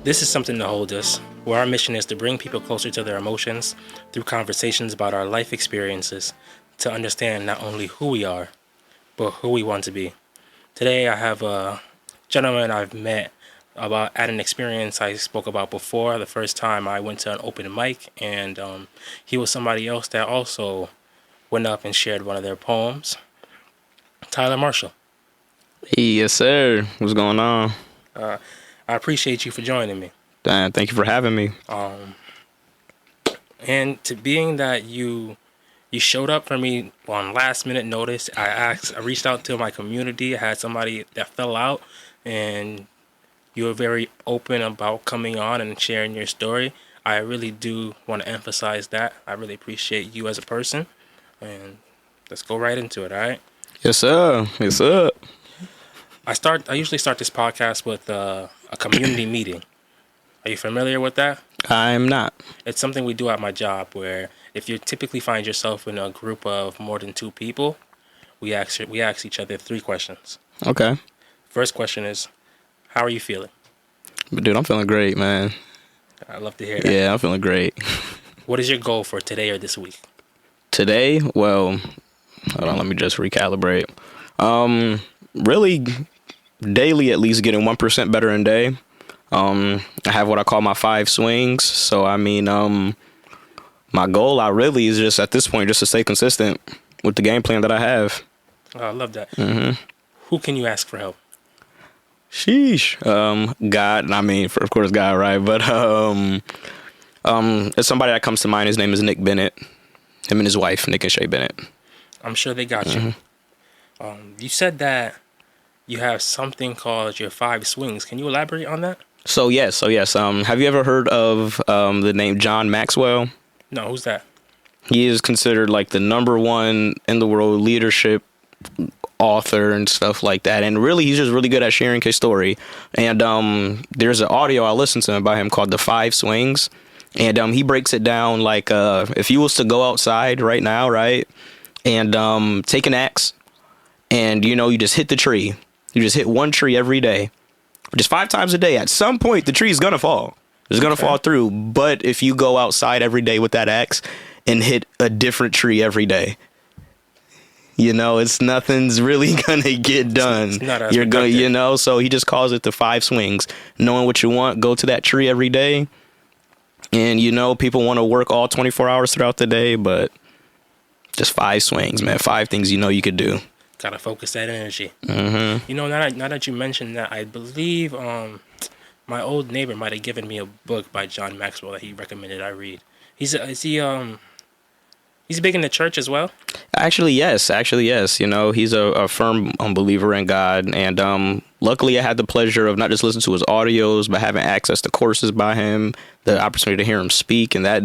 This is Something to Hold Us, where our mission is to bring people closer to their emotions through conversations about our life experiences to understand not only who we are, but who we want to be. Today I have a gentleman I've met at an experience I spoke about before. The first time I went to an open mic, and he was somebody else that also went up and shared one of their poems. Tyler Marshall. Yes, sir. What's going on? I appreciate you for joining me. Thank you for having me. And to being that you showed up for me on last minute notice, I reached out to my community. I had somebody that fell out, and you were very open about coming on and sharing your story. I really do want to emphasize that. I really appreciate you as a person, and let's go right into it. All right? Yes, sir. Yes, sir. I usually start this podcast with a community meeting. Are you familiar with that? I'm not. It's something we do at my job where if you typically find yourself in a group of more than 2 people, we ask each other 3 questions. Okay. First question is, how are you feeling? Dude, I'm feeling great, man. I love to hear that. Yeah, I'm feeling great. What is your goal for today or this week? Today, well, hold on, let me just recalibrate. Really, daily at least getting 1% better in day. I have what I call my 5 swings. So, I mean, my goal, I really is just at this point, just to stay consistent with the game plan that I have. Oh, I love that. Mm-hmm. Who can you ask for help? Sheesh. God, I mean, of course, God, right? But, it's somebody that comes to mind. His name is Nick Bennett. Him and his wife, Nick and Shay Bennett. I'm sure they got you. You said that you have something called your 5 swings. Can you elaborate on that? So yes. Have you ever heard of the name John Maxwell? No, who's that? He is considered like the #1 in the world leadership author and stuff like that. And really, he's just really good at sharing his story. And there's an audio I listened to by him called The 5 Swings. And he breaks it down like if you was to go outside right now, right, and take an axe and, you just hit the tree. You just hit one tree every day, just 5 times a day. At some point, the tree is going to fall. It's going to fall through. But if you go outside every day with that axe and hit a different tree every day, nothing's really going to get done. It's not as You're going, productive. so he just calls it the 5 swings. Knowing what you want, go to that tree every day. And, people want to work all 24 hours throughout the day, but just 5 swings, man. 5 things you could do. Gotta focus that energy. Mm-hmm. Now that you mentioned that, I believe my old neighbor might have given me a book by John Maxwell that he recommended I read. He's big in the church as well? Actually, yes. He's a firm believer in God. And luckily, I had the pleasure of not just listening to his audios, but having access to courses by him, the opportunity to hear him speak. And that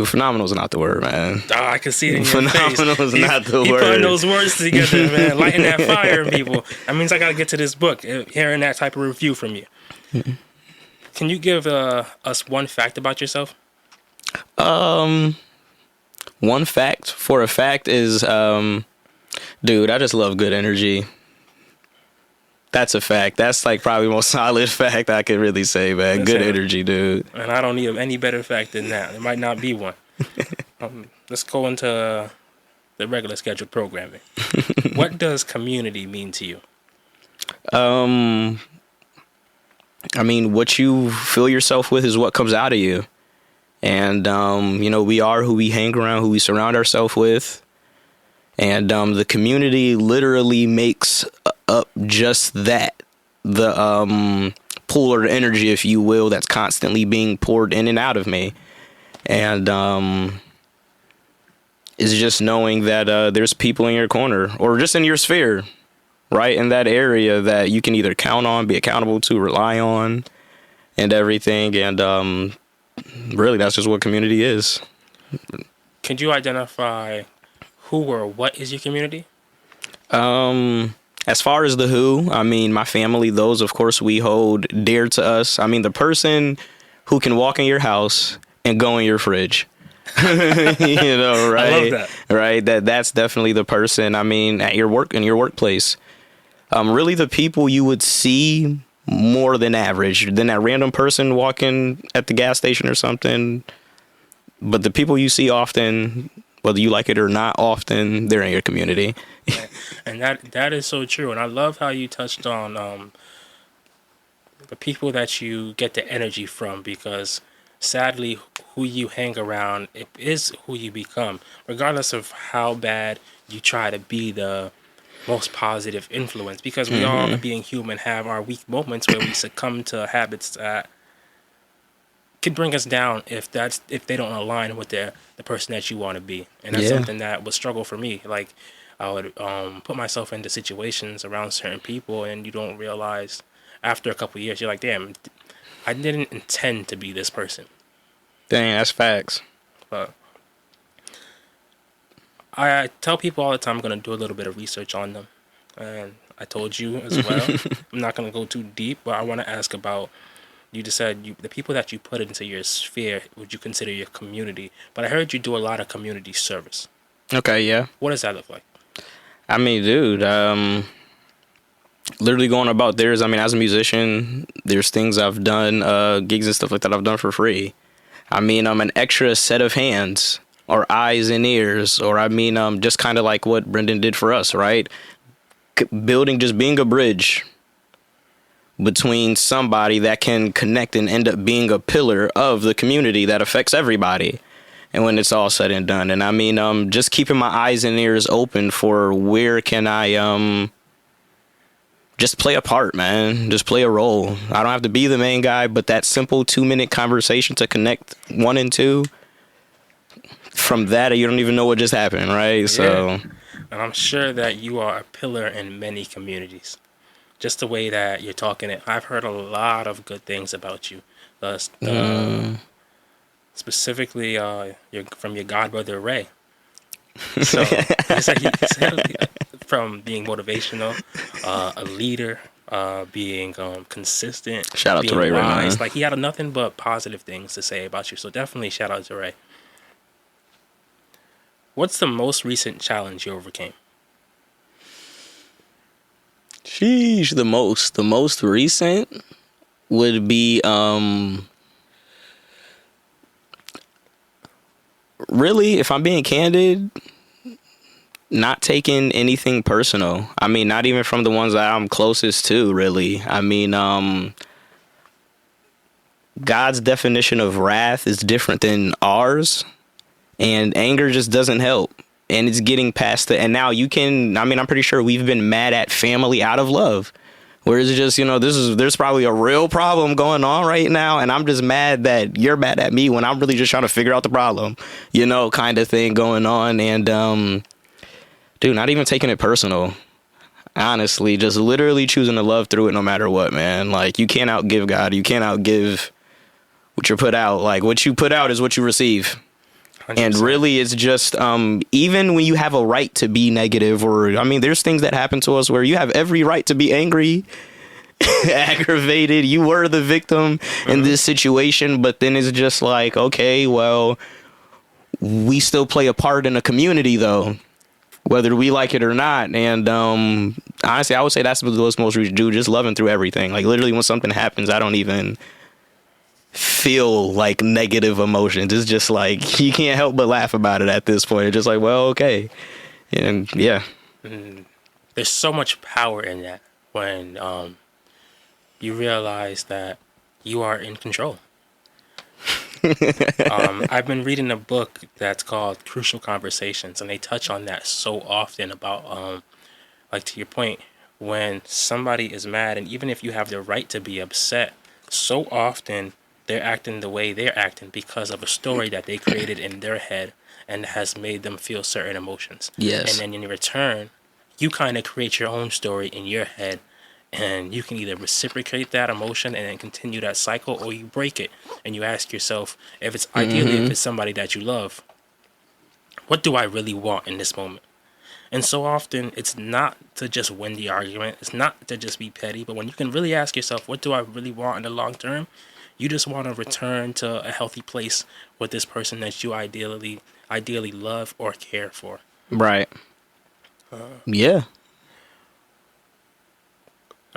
phenomenal is not the word, man. Oh, I can see it in your Phenomenal face. is not the He word. putting those words together, man. Lighting that fire in people. That means I got to get to this book, hearing that type of review from you. Mm-hmm. Can you give us one fact about yourself? One fact for a fact is, dude, I just love good energy. That's a fact. That's like probably the most solid fact I could really say, man. Good energy, dude. And I don't need any better fact than that. There might not be one. Let's go into the regular scheduled programming. What does community mean to you? I mean, what you fill yourself with is what comes out of you. And, we are who we hang around, who we surround ourselves with. And the community literally makes up just that. The pool or energy, if you will, that's constantly being poured in and out of me. And is just knowing that there's people in your corner or just in your sphere, right, in that area that you can either count on, be accountable to, rely on, and everything. And really, that's just what community is. Can you identify who or what is your community? As far as the who, I mean, my family, those, of course, we hold dear to us. I mean, the person who can walk in your house and go in your fridge. Right? I love that. Right? That's definitely the person, I mean, at your work, in your workplace. Really the people you would see more than average than that random person walking at the gas station or something. But the people you see often, whether you like it or not often, they're in your community. And that is so true. And I love how you touched on the people that you get the energy from, because sadly, who you hang around it is who you become, regardless of how bad you try to be the most positive influence. Because we all, being human, have our weak moments where we succumb to habits that could bring us down if they don't align with the person that you want to be. And that's something that was struggle for me. Like, I would put myself into situations around certain people, and you don't realize after a couple of years, you're like, damn, I didn't intend to be this person. Dang, that's facts. But I tell people all the time I'm going to do a little bit of research on them. And I told you as well. I'm not going to go too deep, but I want to ask about, you just said the people that you put into your sphere, would you consider your community? But I heard you do a lot of community service. Okay, yeah. What does that look like? I mean, dude, literally going about theirs. I mean, as a musician, there's things I've done, gigs and stuff like that I've done for free. I mean, I'm an extra set of hands or eyes and ears, or I mean, just kind of like what Brendan did for us, right? Just being a bridge between somebody that can connect and end up being a pillar of the community that affects everybody. And when it's all said and done, and I mean, just keeping my eyes and ears open for where can I, just play a part, man. Just play a role. I don't have to be the main guy, but that simple 2-minute conversation to connect 1 and 2. From that, you don't even know what just happened, right? Yeah. So, and I'm sure that you are a pillar in many communities. Just the way that you're talking it, I've heard a lot of good things about you. Specifically, from your godbrother Ray. So it's like he said, from being motivational, a leader, being consistent. Shout out to Ray, wise. Right? Like, he had nothing but positive things to say about you. So definitely shout out to Ray. What's the most recent challenge you overcame? Sheesh, the most recent would be really, if I'm being candid, not taking anything personal. I mean, not even from the ones that I'm closest to, really. I mean, God's definition of wrath is different than ours, and anger just doesn't help. And it's getting past it. And now I'm pretty sure we've been mad at family out of love. Whereas it's just, there's probably a real problem going on right now, and I'm just mad that you're mad at me when I'm really just trying to figure out the problem, kind of thing going on. And, dude, not even taking it personal. Honestly, just literally choosing to love through it no matter what, man. Like, you can't outgive God. You can't outgive what you're put out. Like, what you put out is what you receive. 100%. And really, it's just, even when you have a right to be negative, there's things that happen to us where you have every right to be angry, aggravated. You were the victim in this situation, but then it's just like, okay, well, we still play a part in a community, though, whether we like it or not. And honestly, I would say that's what most we do, just loving through everything. Like, literally, when something happens, I don't even feel like negative emotions. It's just like, you can't help but laugh about it at this point. It's just like, well, okay. And yeah. There's so much power in that when you realize that you are in control. I've been reading a book that's called Crucial Conversations, and they touch on that so often about, like, to your point, when somebody is mad, and even if you have the right to be upset, so often they're acting the way they're acting because of a story that they created in their head and has made them feel certain emotions. Yes. And then in return, you kind of create your own story in your head, and you can either reciprocate that emotion and then continue that cycle, or you break it and you ask yourself, if it's ideally if it's somebody that you love, what do I really want in this moment? And so often it's not to just win the argument, it's not to just be petty, but when you can really ask yourself, what do I really want in the long term? You just want to return to a healthy place with this person that you ideally love or care for. Right. Yeah.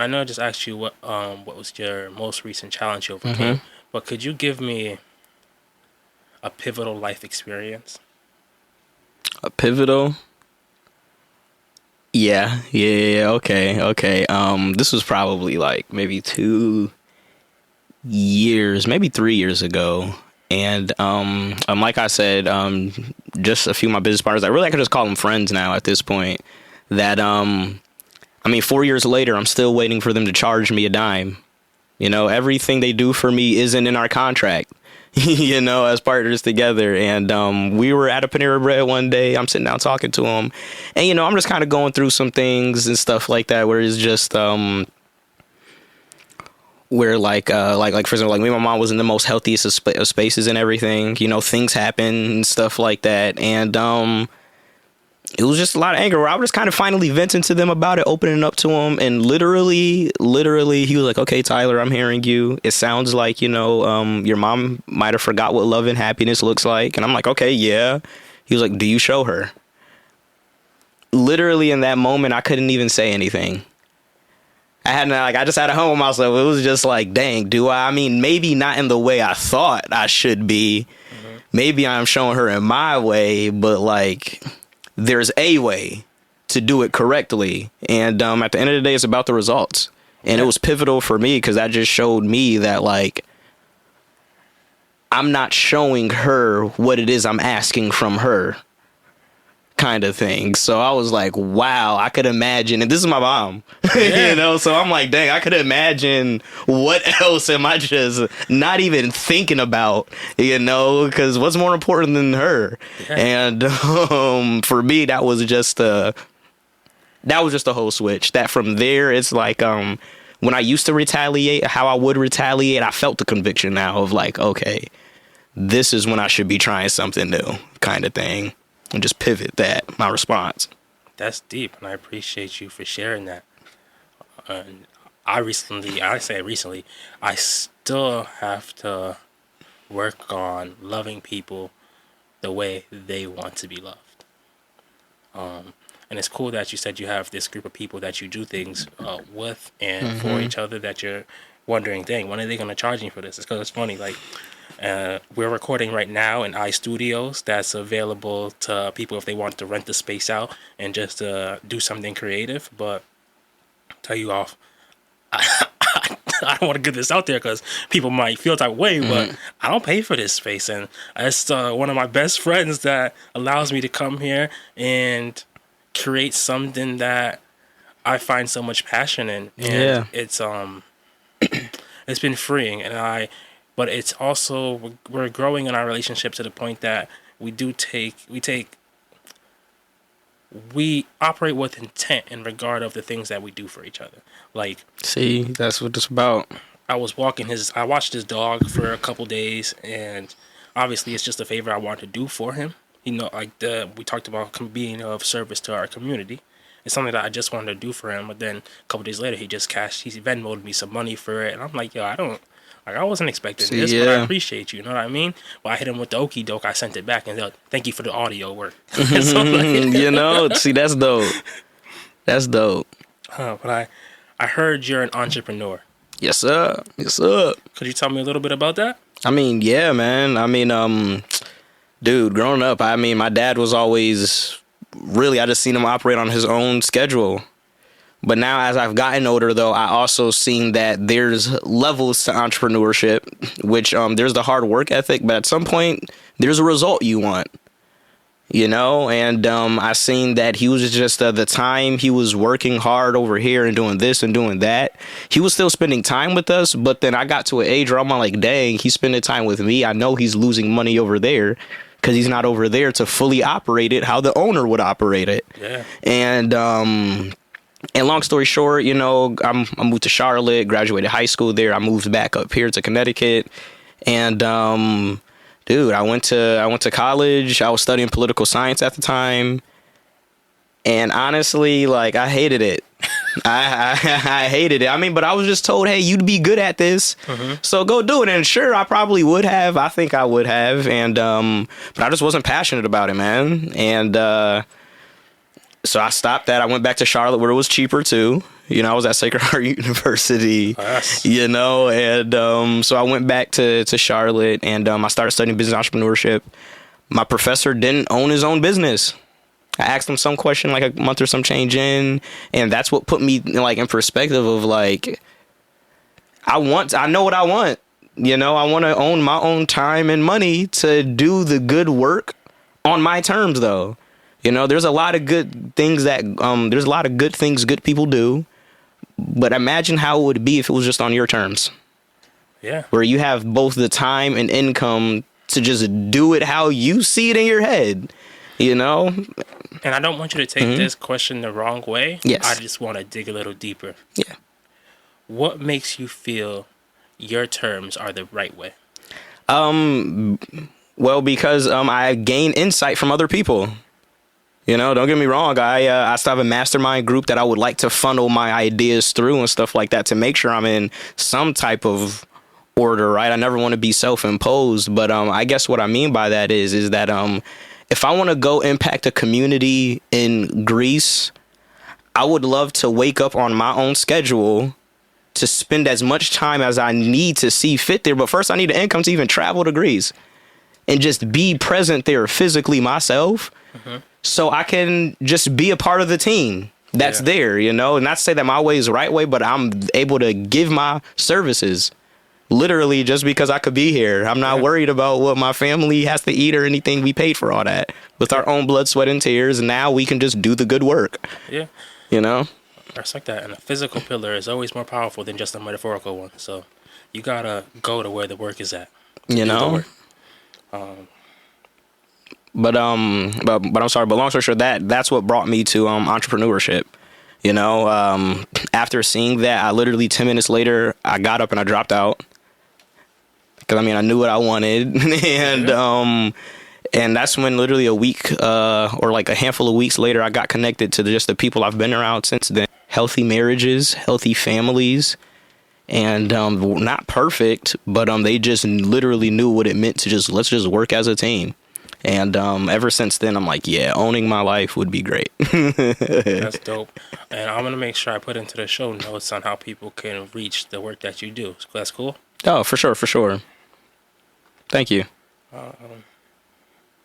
I know I just asked you what was your most recent challenge you overcame, but could you give me a pivotal life experience? A pivotal. Yeah. Okay. This was probably like maybe 2 years, maybe 3 years ago. And like I said, just a few of my business partners, I could just call them friends now at this point. That 4 years later, I'm still waiting for them to charge me a dime. You know, everything they do for me isn't in our contract. You know, as partners together. And we were at a Panera Bread one day. I'm sitting down talking to him, and you know, I'm just kind of going through some things and stuff like that, where it's just where like for example, like me and my mom was in the most healthiest of spaces and everything. You know, things happen and stuff like that, and it was just a lot of anger where I was just kind of finally venting to them about it, opening up to them. And literally, he was like, okay, Tyler, I'm hearing you. It sounds like, you know, your mom might have forgot what love and happiness looks like. And I'm like, okay, yeah. He was like, do you show her? Literally in that moment, I couldn't even say anything. I just had a home myself. It was just like, dang, do I? I mean, maybe not in the way I thought I should be. Mm-hmm. Maybe I'm showing her in my way, but like, there's a way to do it correctly. And at the end of the day, it's about the results. And it was pivotal for me because that just showed me that, like, I'm not showing her what it is I'm asking from her, kind of thing. So I was like, wow, I could imagine. And this is my mom, you know? So I'm like, dang, I could imagine what else am I just not even thinking about, you know? Because what's more important than her? Yeah. And for me, that was just a whole switch. That from there, it's like when I used to retaliate, how I would retaliate, I felt the conviction now of like, okay, this is when I should be trying something new, kind of thing. And just pivot my response. That's deep, and I appreciate you for sharing that. I still have to work on loving people the way they want to be loved. And it's cool that you said you have this group of people that you do things with and for each other, that you're wondering, dang, when are they going to charge me for this? It's because it's funny, like, we're recording right now in iStudios. That's available to people if they want to rent the space out and just do something creative. But tell you off, I don't want to get this out there because people might feel that way, but I don't pay for this space. And it's one of my best friends that allows me to come here and create something that I find so much passion in. And it's it's been freeing, but it's also, we're growing in our relationship to the point that we operate with intent in regard of the things that we do for each other. Like, see, that's what it's about. I watched his dog for a couple days, and obviously it's just a favor I want to do for him. You know, like we talked about being of service to our community. It's something that I just wanted to do for him, but then a couple days later he Venmo'd me some money for it, and I'm like, yo, I wasn't expecting this, but I appreciate you. You know what I mean? Well, I hit him with the okie doke. I sent it back and they're like, thank you for the audio work. So, you know, see, that's dope. That's dope. But I heard you're an entrepreneur. Yes, sir. Yes, sir. Could you tell me a little bit about that? I mean, yeah, man. I mean, dude, growing up, I mean, my dad was always I just seen him operate on his own schedule. But now, as I've gotten older, though, I also seen that there's levels to entrepreneurship, which there's the hard work ethic, but at some point, there's a result you want, you know? And I seen that he was just the time he was working hard over here and doing this and doing that, he was still spending time with us. But then I got to an age where I'm like, dang, he's spending time with me. I know he's losing money over there because he's not over there to fully operate it how the owner would operate it. Yeah. And long story short, you know, I moved to Charlotte, graduated high school there. I moved back up here to Connecticut. And, dude, I went to college. I was studying political science at the time. And honestly, like, I hated it. I hated it. I mean, but I was just told, hey, you'd be good at this. So go do it. And sure, I probably would have. I think I would have. And, but I just wasn't passionate about it, man. And, So I stopped that. I went back to Charlotte where it was cheaper too. You know, I was at Sacred Heart University, Yes. you know, and so I went back to Charlotte, and I started studying business entrepreneurship. My professor didn't own his own business. I asked him some question like a month or some change in, and that's what put me like in perspective of like, I know what I want. You know, I want to own my own time and money to do the good work on my terms, though. You know, there's a lot of good things good people do. But imagine how it would be if it was just on your terms. Yeah. Where you have both the time and income to just do it how you see it in your head, you know? And I don't want you to take this question the wrong way. Yes. I just want to dig a little deeper. Yeah. What makes you feel your terms are the right way? Well, because I gain insight from other people. You know, don't get me wrong. I still have a mastermind group that I would like to funnel my ideas through and stuff like that to make sure I'm in some type of order, right? I never want to be self-imposed, but I guess what I mean by that is that if I want to go impact a community in Greece, I would love to wake up on my own schedule to spend as much time as I need to see fit there. But first, I need an income to even travel to Greece and just be present there physically myself. So I can just be a part of the team that's there, you know, and not to say that my way is the right way, but I'm able to give my services literally just because I could be here. I'm not worried about what my family has to eat or anything. We paid for all that with our own blood, sweat, and tears. And now we can just do the good work. Yeah. You know? I respect that. And a physical pillar is always more powerful than just a metaphorical one. So you got to go to where the work is at. You know? But I'm sorry, but long story short, that's what brought me to entrepreneurship. You know, after seeing that, I literally 10 minutes later, I got up and I dropped out. Because I mean, I knew what I wanted, and that's when literally a week or like a handful of weeks later, I got connected to just the people I've been around since then. Healthy marriages, healthy families, and not perfect, but they just literally knew what it meant to let's just work as a team. And ever since then, I'm like, yeah, owning my life would be great. That's dope. And I'm going to make sure I put into the show notes on how people can reach the work that you do. That's cool? Oh, for sure, for sure. Thank you. We're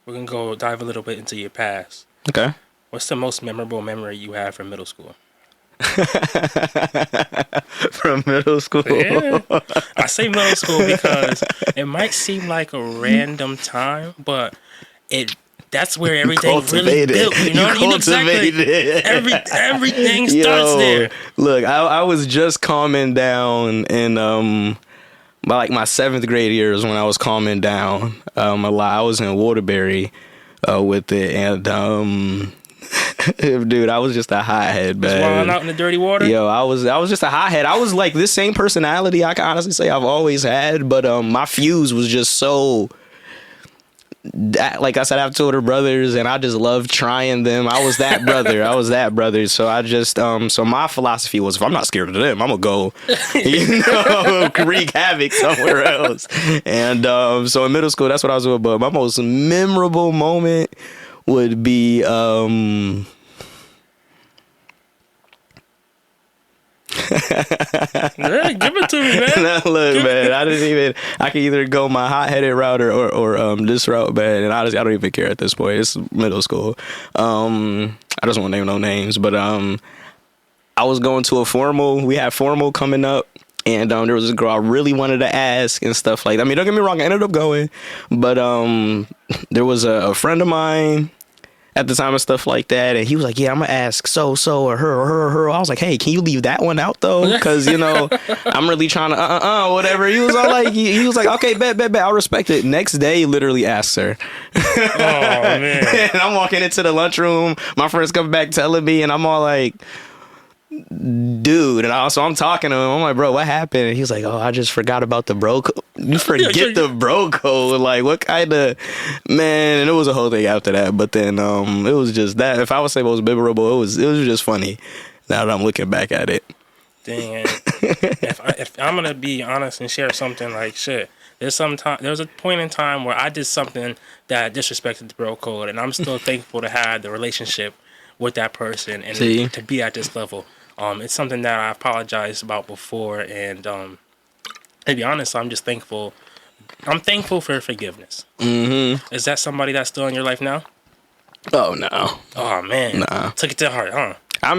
going to go dive a little bit into your past. Okay. What's the most memorable memory you have from middle school? From middle school? Yeah. I say middle school because it might seem like a random time, but that's where everything really built. You know exactly. Everything starts there. Look, I was just calming down in by like my 7th grade years when I was calming down a lot. I was in Waterbury with it, and dude, I was just a hothead, man. Just wilding out in the dirty water? Yo, I was just a hothead. I was like this same personality I can honestly say I've always had, but my fuse was just so... Like I said, I have 2 older brothers, and I just loved trying them. I was that brother. So I just, so my philosophy was, if I'm not scared of them, I'm gonna go, wreak havoc somewhere else. And so in middle school, that's what I was doing. But my most memorable moment would be, Yeah, give it to me, man. Look, man, I can either go my hot-headed route or this route, man. And honestly, I don't even care at this point. It's middle school. I just won't name no names, but I was going to a formal. We had formal coming up, and there was this girl I really wanted to ask and stuff like that. I mean, don't get me wrong, I ended up going, but there was a friend of mine at the time and stuff like that, and he was like, yeah, I'm gonna ask so or her. I was like, hey, can you leave that one out though, because you know I'm really trying to whatever. He was all like, he was like, okay, bet, I'll respect it. Next day, he literally asked her. Oh man. And I'm walking into the lunchroom, my friends come back telling me, and I'm all like, dude, and I'm talking to him. I'm like, bro, what happened? And he was like, oh, I just forgot about the bro code. You forget the bro code? Like, what kind of man? And it was a whole thing after that. But then it was just that. If I would say what was memorable, it was just funny. Now that I'm looking back at it. Dang. If I'm gonna be honest and share something like shit, there was a point in time where I did something that disrespected the bro code, and I'm still thankful to have the relationship with that person and See? to be at this level. It's something that I apologized about before, and to be honest, I'm just thankful. I'm thankful for forgiveness. Mm-hmm. Is that somebody that's still in your life now? Oh no. Oh man, Nah. took it to heart, huh? I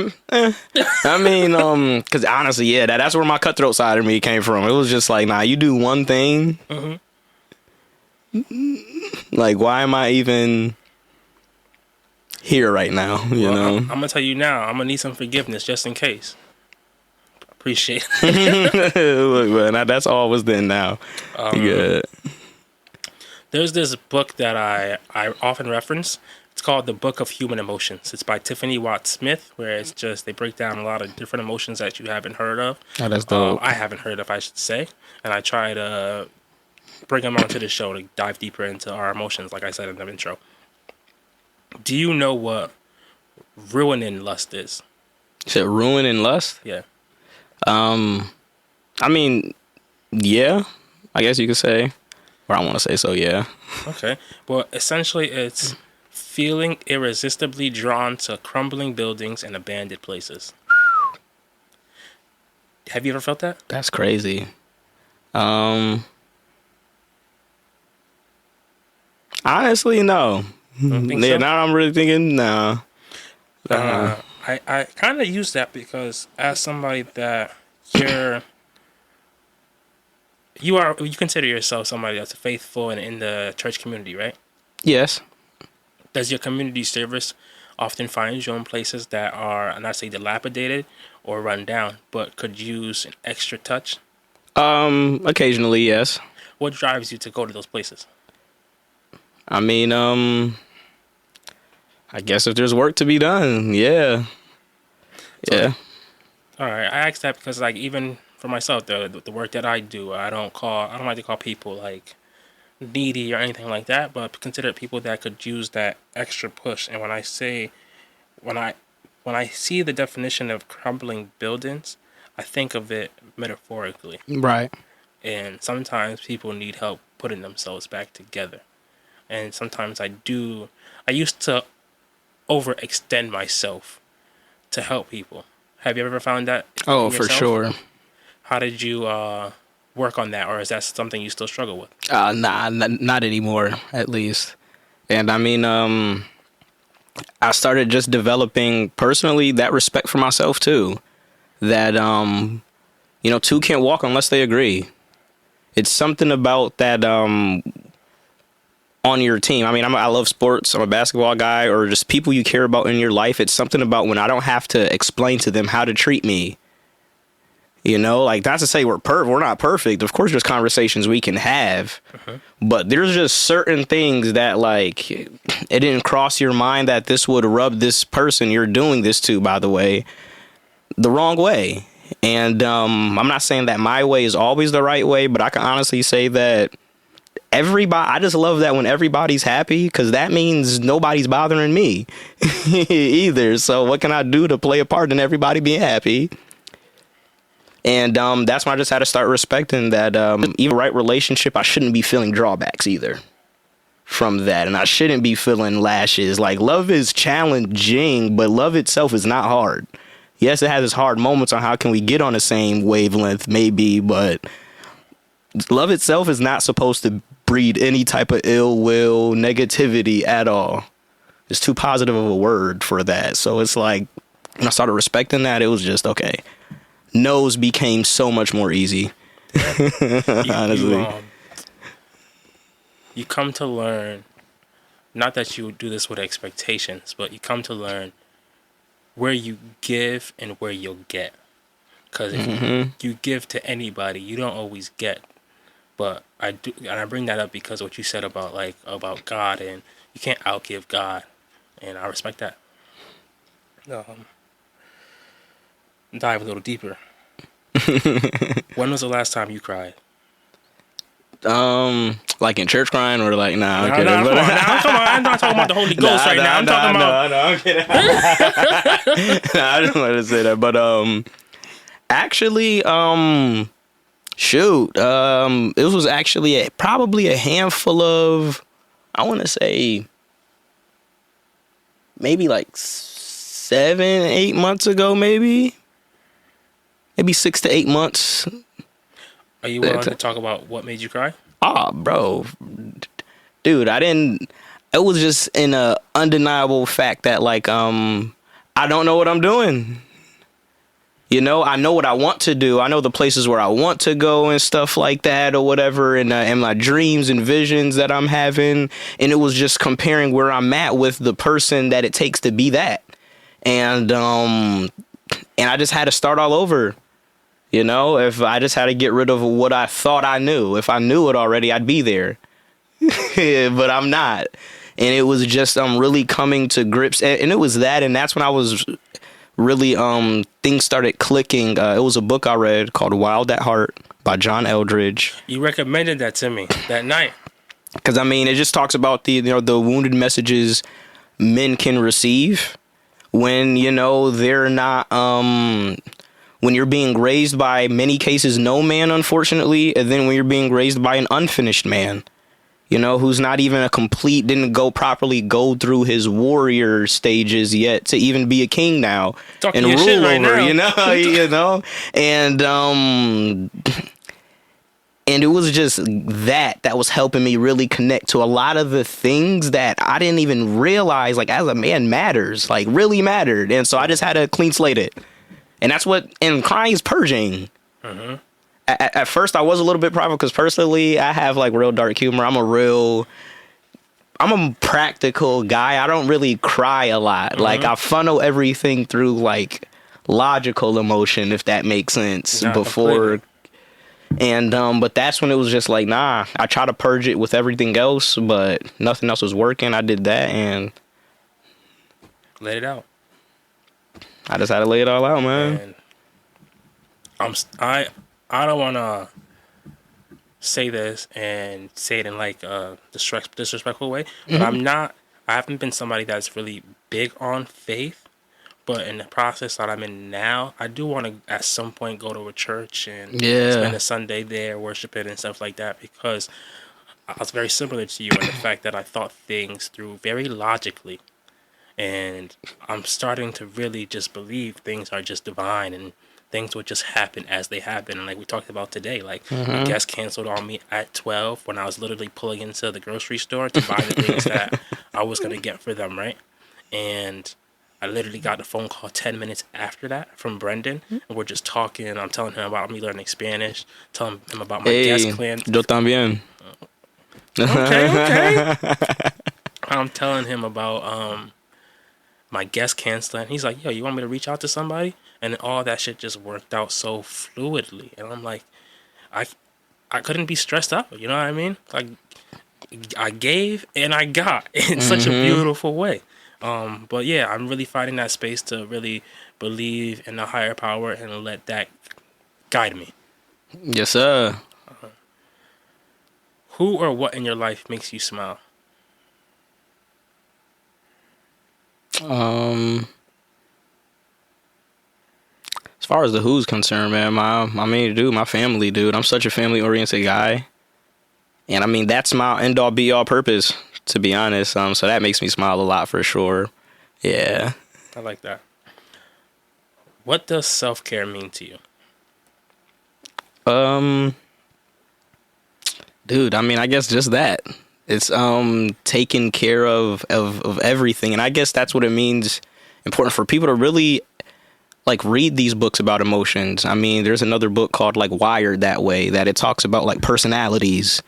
mean, because honestly, yeah, that's where my cutthroat side of me came from. It was just like, nah, you do one thing. Like, why am I even here right now? You know? I'm gonna tell you now. I'm gonna need some forgiveness just in case. Appreciate it. Look, man, that's all was then now. Good. There's this book that I often reference. It's called The Book of Human Emotions. It's by Tiffany Watt Smith, where it's just they break down a lot of different emotions that you haven't heard of. Oh, that's dope. I haven't heard of, I should say, and I try to bring them onto the show to dive deeper into our emotions, like I said in the intro. Do you know what ruining lust is? You said ruin and lust? Yeah. I mean, yeah, I guess you could say, or I want to say so, yeah. Okay. Well, essentially, it's feeling irresistibly drawn to crumbling buildings and abandoned places. Have you ever felt that? That's crazy. Honestly, no. Don't think Yeah, so? now I'm really thinking, no. I kind of use that because as somebody that you consider yourself somebody that's faithful and in the church community, right? Yes. Does your community service often find you in places that are, not say dilapidated or run down, but could use an extra touch? Occasionally, yes. What drives you to go to those places? I mean, I guess if there's work to be done, yeah. Yeah. All right, I asked that because, like, even for myself, the work that I do, I don't like to call people like needy or anything like that, but consider people that could use that extra push. And when I see the definition of crumbling buildings, I think of it metaphorically. Right. And sometimes people need help putting themselves back together. And sometimes I used to overextend myself to help people. Have you ever found that? Oh, in for yourself? sure. How did you work on that, or is that something you still struggle with? Nah, not anymore, at least. And I mean, I started just developing personally that respect for myself too. That two can't walk unless they agree. It's something about that on your team. I mean, I love sports. I'm a basketball guy, or just people you care about in your life. It's something about when I don't have to explain to them how to treat me. You know, like, not to say we're not perfect. Of course, there's conversations we can have, but there's just certain things that, like, it didn't cross your mind that this would rub this person you're doing this to, by the way, the wrong way. And I'm not saying that my way is always the right way, but I can honestly say that I just love that when everybody's happy, because that means nobody's bothering me either. So what can I do to play a part in everybody being happy? And that's when I just had to start respecting that even right relationship, I shouldn't be feeling drawbacks either from that. And I shouldn't be feeling lashes. Like, love is challenging, but love itself is not hard. Yes, it has its hard moments on how can we get on the same wavelength, maybe, but love itself is not supposed to breed any type of ill will, negativity at all. It's too positive of a word for that. So it's like, when I started respecting that, it was just, okay. No's became so much more easy. Honestly. You come to learn, not that you do this with expectations, but you come to learn where you give and where you'll get. Because if you give to anybody, you don't always get. But I do, and I bring that up because what you said about God, and you can't outgive God, and I respect that. Dive a little deeper. When was the last time you cried? Like in church crying, or like, nah, No, okay. come on. I'm not talking about the Holy Ghost right now. I'm talking about. No, I'm kidding. I just wanted to say that, but actually, shoot, it was actually probably a handful of, I want to say, maybe like 7-8 months ago, maybe 6 to 8 months. Are you willing to talk about what made you cry? Ah, bro, dude, I didn't. It was just an undeniable fact that like I don't know what I'm doing. You know, I know what I want to do. I know the places where I want to go and stuff like that or whatever, and my dreams and visions that I'm having. And it was just comparing where I'm at with the person that it takes to be that. And I just had to start all over. You know, if I just had to get rid of what I thought I knew. If I knew it already, I'd be there. But I'm not. And it was just really coming to grips. And it was that. And that's when I was really things started clicking. It was a book I read called Wild at Heart by John Eldridge. You recommended that to me that night. Because I mean, it just talks about the wounded messages men can receive when they're not when you're being raised by many cases no man, unfortunately, and then when you're being raised by an unfinished man. Who's not even didn't properly go through his warrior stages yet to even be a king now Talking and your rule shit right over, now. And it was just that was helping me really connect to a lot of the things that I didn't even realize, like, as a man matters, like, really mattered. And so I just had to clean slate it. And that's and crying is purging. Mm-hmm. At first, I was a little bit private because personally, I have like real dark humor. I'm a practical guy. I don't really cry a lot. Mm-hmm. Like, I funnel everything through like logical emotion, if that makes sense. Not before, completely. And but that's when it was just like, nah. I try to purge it with everything else, but nothing else was working. I did that and let it out. I just had to lay it all out, man. And I don't want to say this and say it in like a disrespectful way, but mm-hmm. I haven't been somebody that's really big on faith, but in the process that I'm in now, I do want to at some point go to a church and spend a Sunday there, worship it and stuff like that, because I was very similar to you in the fact that I thought things through very logically, and I'm starting to really just believe things are just divine and things would just happen as they happen. And like we talked about today, like the guest canceled on me at 12 when I was literally pulling into the grocery store to buy the things that I was going to get for them, right? And I literally got the phone call 10 minutes after that from Brendan. And we're just talking. I'm telling him about me learning Spanish, telling him about my guest clan. Yo también. Okay. I'm telling him about my guest canceling. He's like, yo, you want me to reach out to somebody? And all that shit just worked out so fluidly. And I'm like, I couldn't be stressed out. You know what I mean? Like, I gave and I got in such a beautiful way. But yeah, I'm really finding that space to really believe in the higher power and let that guide me. Yes, sir. Who or what in your life makes you smile? As far as the who's concerned, man, my main dude, my family, dude. I'm such a family-oriented guy. And I mean, that's my end-all be-all purpose, to be honest. So that makes me smile a lot for sure. Yeah. I like that. What does self-care mean to you? Dude, I mean, I guess just that. It's taking care of everything. And I guess that's what it means. Important for people to really like read these books about emotions. I mean, there's another book called like Wired That Way that it talks about like personalities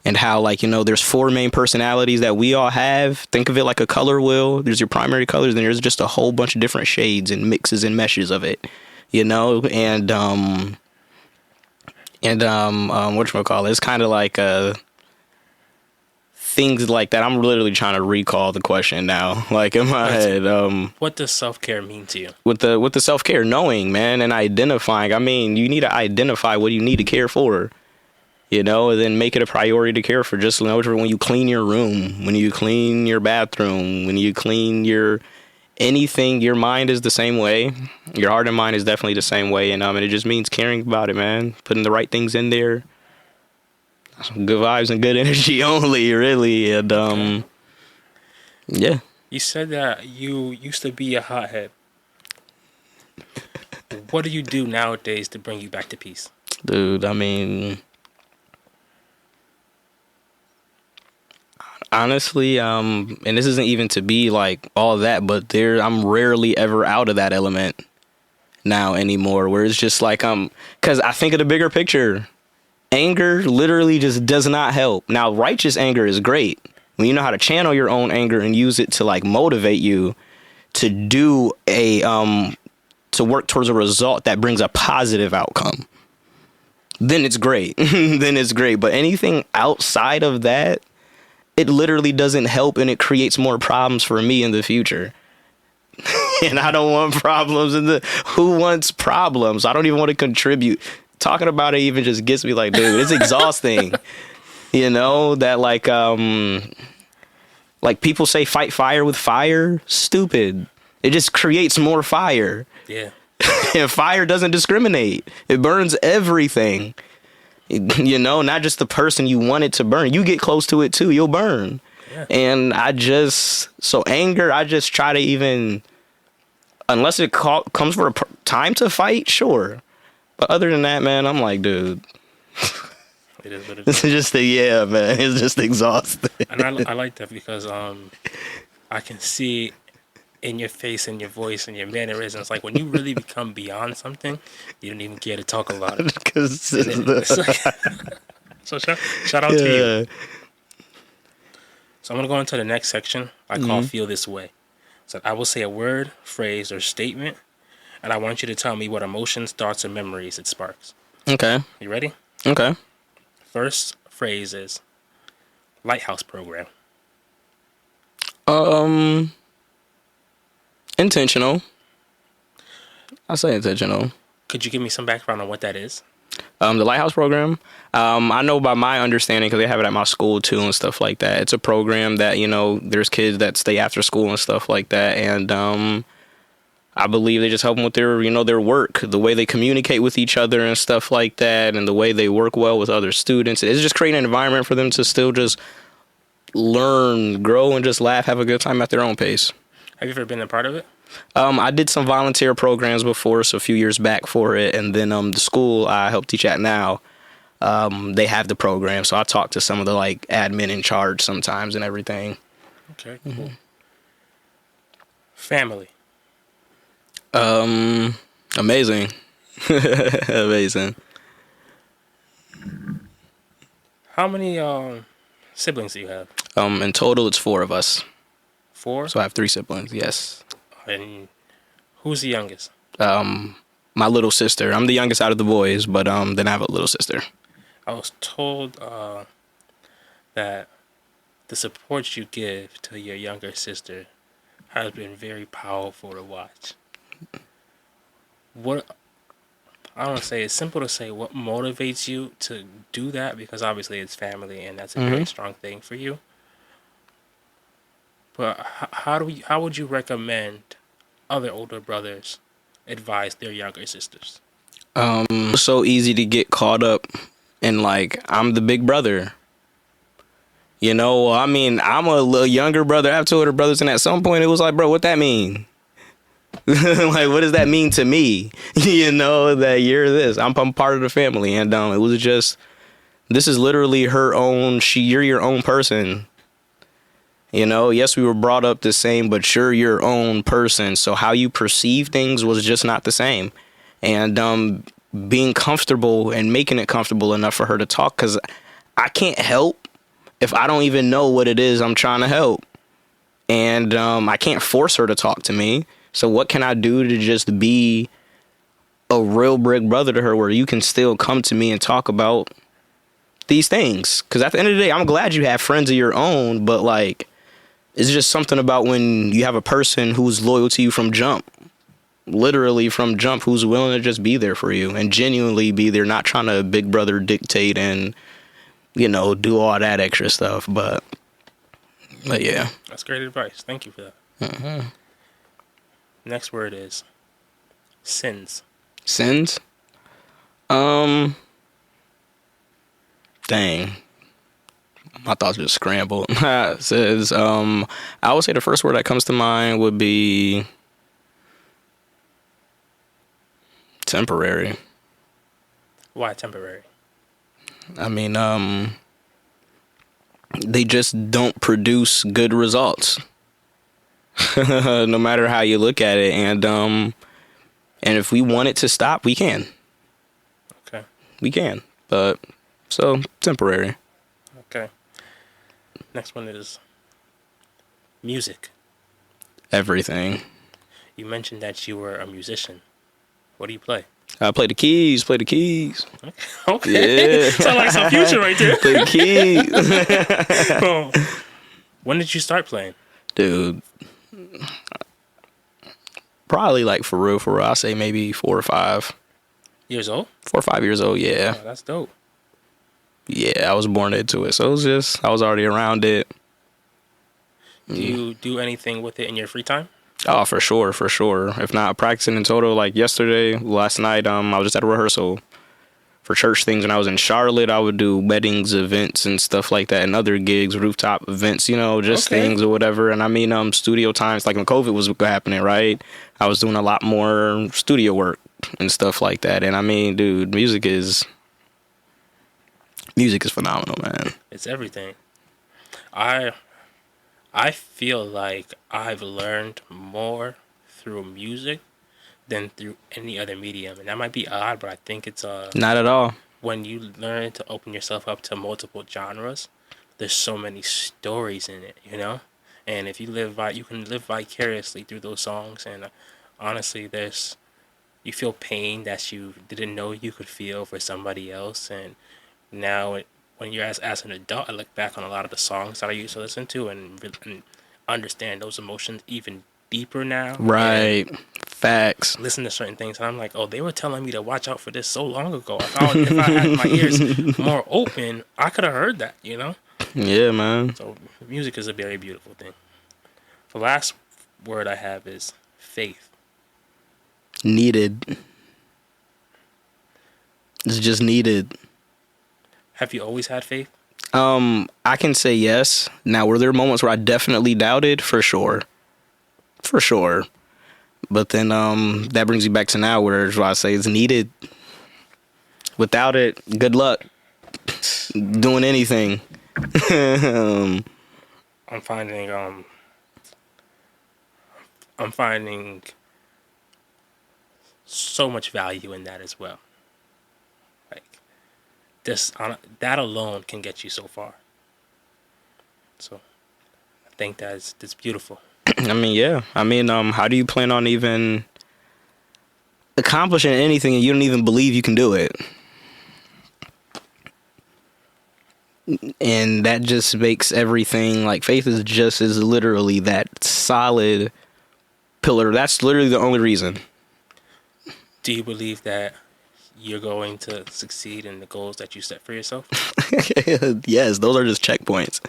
and how like, there's 4 main personalities that we all have. Think of it like a color wheel. There's your primary colors, then there's just a whole bunch of different shades and mixes and meshes of it, and whatchamacallit, it's kind of like things like that. I'm literally trying to recall the question now, like in my head. What does self-care mean to you? With the self-care, knowing, man, and identifying. I mean, you need to identify what you need to care for, and then make it a priority to care for. Just when you clean your room, when you clean your bathroom, when you clean your anything, your mind is the same way. Your heart and mind is definitely the same way, and it just means caring about it, man. Putting the right things in there. Some good vibes and good energy only, really. And yeah. You said that you used to be a hothead. What do you do nowadays to bring you back to peace? Dude, I mean, honestly, and this isn't even to be like all that, but I'm rarely ever out of that element now anymore, where it's just like, because I think of the bigger picture. Anger literally just does not help. Now, righteous anger is great when you know how to channel your own anger and use it to like motivate you to do to work towards a result that brings a positive outcome. Then it's great. Then it's great. But anything outside of that, it literally doesn't help, and it creates more problems for me in the future. And I don't want problems who wants problems? I don't even want to contribute. Talking about it even just gets me like, dude, it's exhausting. You know, that like people say fight fire with fire. Stupid. It just creates more fire. Yeah. And fire doesn't discriminate. It burns everything. You know, not just the person you want it to burn. You get close to it too, you'll burn. Yeah. And anger, I just try to even, unless it comes for a time to fight, sure. But other than that, man, I'm like, dude. It is what it is. It's just man. It's just exhausting. And I like that because I can see in your face and your voice and your mannerisms, like when you really become beyond something, you don't even care to talk about it. So shout out to you. So I'm gonna go into the next section I call "Feel This Way." So I will say a word, phrase, or statement, and I want you to tell me what emotions, thoughts, or memories it sparks. Okay. You ready? Okay. First phrase is Lighthouse Program. Intentional. I say intentional. Could you give me some background on what that is? The Lighthouse Program. I know by my understanding, because they have it at my school too and stuff like that. It's a program that, you know, there's kids that stay after school and stuff like that. And I believe they just help them with their, you know, their work, the way they communicate with each other and stuff like that, and the way they work well with other students. It's just creating an environment for them to still just learn, grow, and just laugh, have a good time at their own pace. Have you ever been a part of it? I did some volunteer programs before, so a few years back for it. And then the school I help teach at now, they have the program. So I talk to some of the like admin in charge sometimes and everything. Okay, cool. Mm-hmm. Family. Amazing. Amazing. How many siblings do you have? In total, it's 4 of us. 4? So I have 3 siblings, yes. And who's the youngest? My little sister. I'm the youngest out of the boys, but then I have a little sister. I was told that the support you give to your younger sister has been very powerful to watch. What I don't say, it's simple to say what motivates you to do that, because obviously it's family and that's a very strong thing for you. But how would you recommend other older brothers advise their younger sisters? It's so easy to get caught up in like, I'm the big brother. You know, I mean, I'm a little younger brother. I have 2 older brothers, and at some point it was like, bro, what that mean? Like, what does that mean to me? You know, that you're this. I'm part of the family, and it was just, this is literally her own. You're your own person. You know, yes, we were brought up the same, but you're your own person. So how you perceive things was just not the same. And being comfortable and making it comfortable enough for her to talk, because I can't help if I don't even know what it is I'm trying to help. And I can't force her to talk to me. So what can I do to just be a real big brother to her, where you can still come to me and talk about these things? Because at the end of the day, I'm glad you have friends of your own, but like, it's just something about when you have a person who's loyal to you from jump, literally from jump, who's willing to just be there for you and genuinely be there, not trying to big brother dictate and, you know, do all that extra stuff. But yeah. That's great advice. Thank you for that. Mm-hmm. Next word is sins. Sins? Dang. My thoughts just scrambled. It says, I would say the first word that comes to mind would be temporary. Why temporary? I mean, they just don't produce good results. No matter how you look at it. And if we want it to stop, we can. Okay. We can. But so temporary. Okay. Next one is music. Everything. You mentioned that you were a musician. What do you play? I play the keys. Play the keys. Okay. Yeah. Sound like some future right there. Play the keys. Oh. When did you start playing? Dude. Probably like for real. I say maybe 4 or 5. Years old? 4 or 5 years old. Yeah. Oh, that's dope. Yeah, I was born into it. So it was just, I was already around it. Do you do anything with it in your free time? Oh, for sure. If not practicing in total, like last night, I was just at a rehearsal for church things. When I was in Charlotte, I would do weddings, events, and stuff like that, and other gigs, rooftop events, just Okay. things or whatever. And I mean, studio times, like when COVID was happening, right? I was doing a lot more studio work and stuff like that. And I mean, dude, music is phenomenal, man. It's everything. I feel like I've learned more through music than through any other medium. And that might be odd, but I think it's Not at all. when you learn to open yourself up to multiple genres, there's so many stories in it, And if you you can live vicariously through those songs. And honestly, you feel pain that you didn't know you could feel for somebody else. And now, when you're as an adult, I look back on a lot of the songs that I used to listen to and understand those emotions even deeper now. Right. Facts. Listen to certain things, and I'm like, oh, they were telling me to watch out for this so long ago. If I had my ears more open, I could have heard that, Yeah, man. So music is a very beautiful thing. The last word I have is faith. Needed. It's just needed. Have you always had faith? I can say yes. Now, were there moments where I definitely doubted? For sure. But then that brings you back to now, where I say it's needed. Without it, good luck doing anything. I'm finding so much value in that as well. Like that alone can get you so far. So I think that's beautiful. I mean, yeah. I mean, how do you plan on even accomplishing anything and you don't even believe you can do it? And that just makes everything, like, faith is literally that solid pillar. That's literally the only reason. Do you believe that you're going to succeed in the goals that you set for yourself? Yes, those are just checkpoints.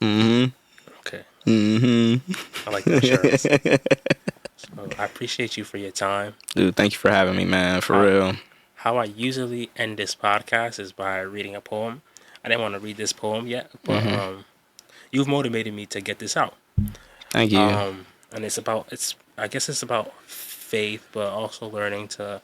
Okay. I like the assurance. So I appreciate you for your time. Dude, thank you for having me, man. For real. How I usually end this podcast is by reading a poem. I didn't want to read this poem yet, but you've motivated me to get this out. Thank you. And I guess it's about faith, but also learning to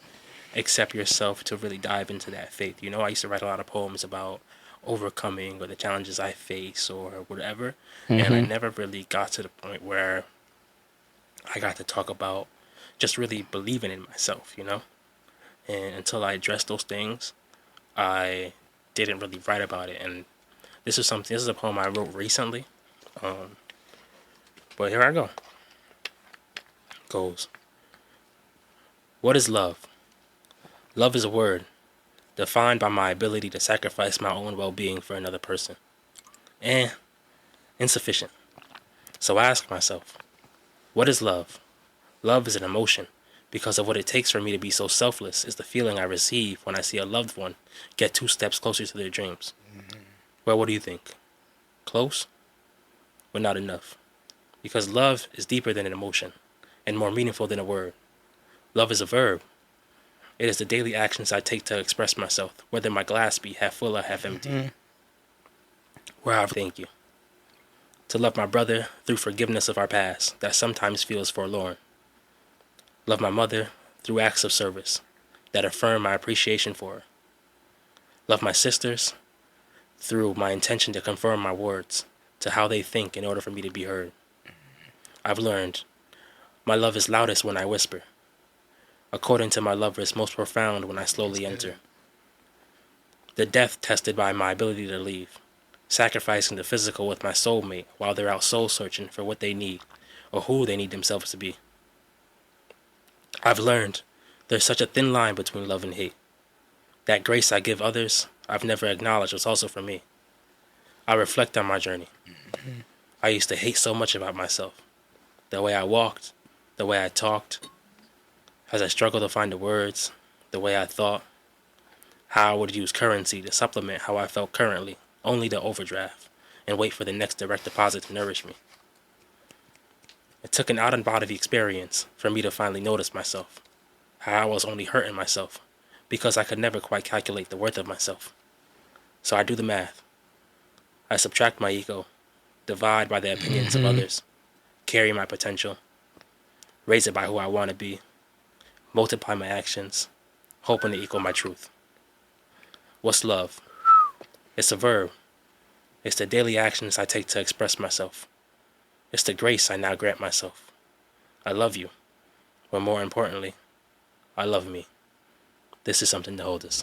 accept yourself to really dive into that faith. I used to write a lot of poems about overcoming or the challenges I face or whatever, and I never really got to the point where I got to talk about just really believing in myself, And until I addressed those things, I didn't really write about it. And this is a poem I wrote recently, but here I go. It goes. What is love? Love is a word defined by my ability to sacrifice my own well-being for another person. Insufficient. So I ask myself, what is love? Love is an emotion. Because of what it takes for me to be so selfless is the feeling I receive when I see a loved one get 2 steps closer to their dreams. Well, what do you think? Close? But not enough. Because love is deeper than an emotion and more meaningful than a word. Love is a verb. It is the daily actions I take to express myself, whether my glass be half full or half empty. where I thank you. To love my brother through forgiveness of our past that sometimes feels forlorn. Love my mother through acts of service that affirm my appreciation for her. Love my sisters through my intention to conform my words to how they think in order for me to be heard. I've learned my love is loudest when I whisper. According to my lover, is most profound when I slowly enter. The death tested by my ability to leave, sacrificing the physical with my soulmate while they're out soul searching for what they need or who they need themselves to be. I've learned there's such a thin line between love and hate. That grace I give others, I've never acknowledged was also for me. I reflect on my journey. I used to hate so much about myself. The way I walked, the way I talked, as I struggled to find the words, the way I thought, how I would use currency to supplement how I felt currently, only to overdraft and wait for the next direct deposit to nourish me. It took an out-of-body experience for me to finally notice myself, how I was only hurting myself because I could never quite calculate the worth of myself. So I do the math. I subtract my ego, divide by the opinions of others, carry my potential, raise it by who I want to be, multiply my actions, hoping to equal my truth. What's love? It's a verb. It's the daily actions I take to express myself. It's the grace I now grant myself. I love you, but more importantly, I love me. This is something to hold us.